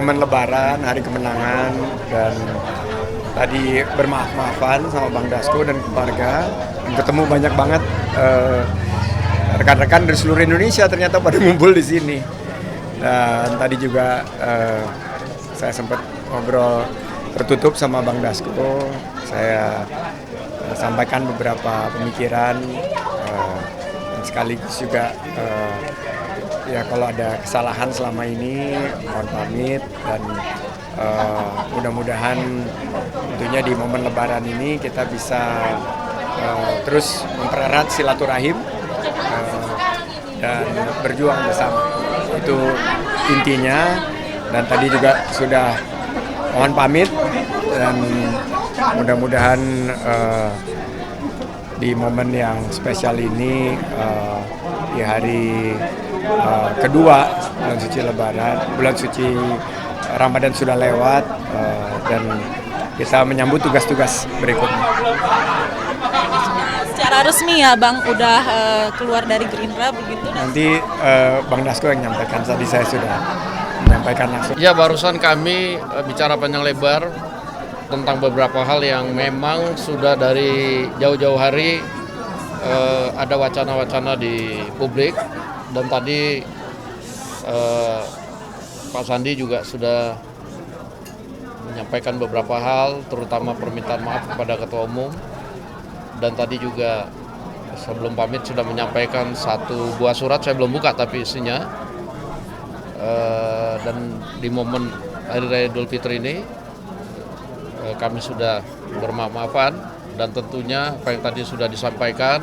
momen Lebaran, hari kemenangan, dan tadi bermaaf-maafan sama Bang Dasko dan keluarga. Dan ketemu banyak banget rekan-rekan dari seluruh Indonesia ternyata pada ngumpul di sini. Dan tadi juga saya sempat ngobrol tertutup sama Bang Dasko. Saya sampaikan beberapa pemikiran dan sekaligus juga ya kalau ada kesalahan selama ini mohon pamit, dan mudah-mudahan tentunya di momen Lebaran ini kita bisa terus mempererat silaturahim dan berjuang bersama. Itu intinya. Dan tadi juga sudah mohon pamit, dan mudah-mudahan di momen yang spesial ini di hari kedua bulan suci Lebaran, bulan suci Ramadan sudah lewat, dan kita menyambut tugas-tugas berikutnya. Secara resmi ya Bang, udah keluar dari Gerindra begitu? Nanti Bang Dasko yang menyampaikan, tadi saya sudah menyampaikan langsung. Ya, barusan kami bicara panjang lebar tentang beberapa hal yang memang sudah dari jauh-jauh hari ada wacana-wacana di publik, dan tadi Pak Sandi juga sudah menyampaikan beberapa hal, terutama permintaan maaf kepada Ketua Umum, dan tadi juga sebelum pamit sudah menyampaikan satu buah surat, saya belum buka tapi isinya, dan di momen Hari Raya Idul Fitri ini kami sudah bermaaf-maafan, dan tentunya apa yang tadi sudah disampaikan,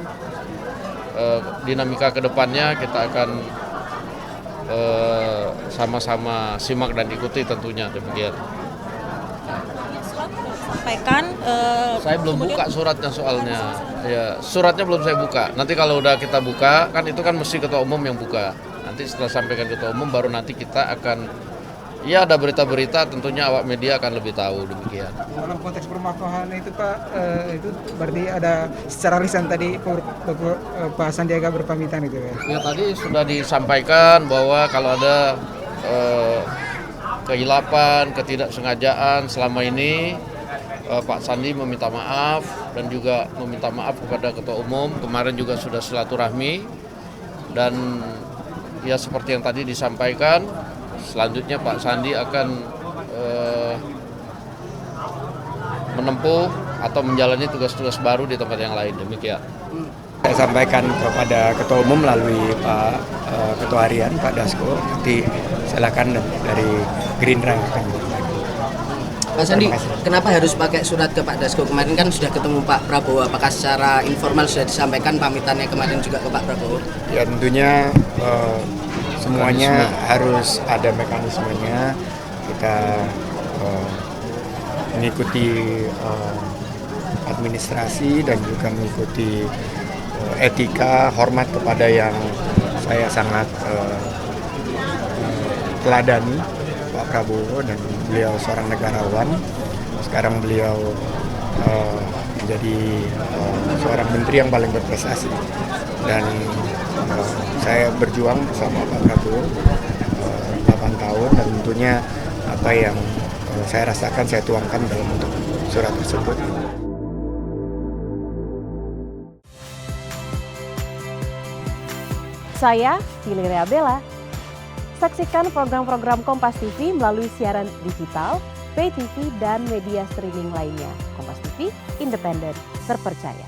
dinamika ke depannya kita akan sama-sama simak dan ikuti tentunya, demikian. Sampaikan. Saya belum buka suratnya soalnya. Ya, suratnya belum saya buka. Nanti kalau udah kita buka, kan itu kan mesti Ketua Umum yang buka. Nanti setelah sampaikan Ketua Umum, baru nanti kita akan, ya ada berita-berita, tentunya awak media akan lebih tahu, demikian. Dalam konteks permaafan itu Pak, itu berarti ada secara lisan tadi Pak Sandiaga berpamitan itu ya? Ya, tadi sudah disampaikan bahwa kalau ada kehilapan, ketidaksengajaan selama ini, Pak Sandi meminta maaf, dan juga meminta maaf kepada Ketua Umum. Kemarin juga sudah silaturahmi, dan ya seperti yang tadi disampaikan, selanjutnya Pak Sandi akan menempuh atau menjalani tugas-tugas baru di tempat yang lain, demikian. Saya sampaikan kepada Ketua Umum melalui Pak Ketua Harian, Pak Dasko. Nanti silakan dari Gerindra yang akan berbicara. Pak Sandi, kenapa harus pakai surat ke Pak Dasko? Kemarin kan sudah ketemu Pak Prabowo, apakah secara informal sudah disampaikan pamitannya kemarin juga ke Pak Prabowo? Ya tentunya semuanya harus ada mekanismenya. Kita mengikuti administrasi dan juga mengikuti etika, hormat kepada yang saya sangat teladani, Pak Prabowo, dan beliau seorang negarawan. Sekarang beliau menjadi seorang menteri yang paling berprestasi, dan saya berjuang bersama Pak Prabowo 8 tahun, dan tentunya apa yang saya rasakan saya tuangkan dalam bentuk surat tersebut. Saya Valeria Bella. Saksikan program-program Kompas TV melalui siaran digital, pay TV, dan media streaming lainnya. Kompas TV, independen, terpercaya.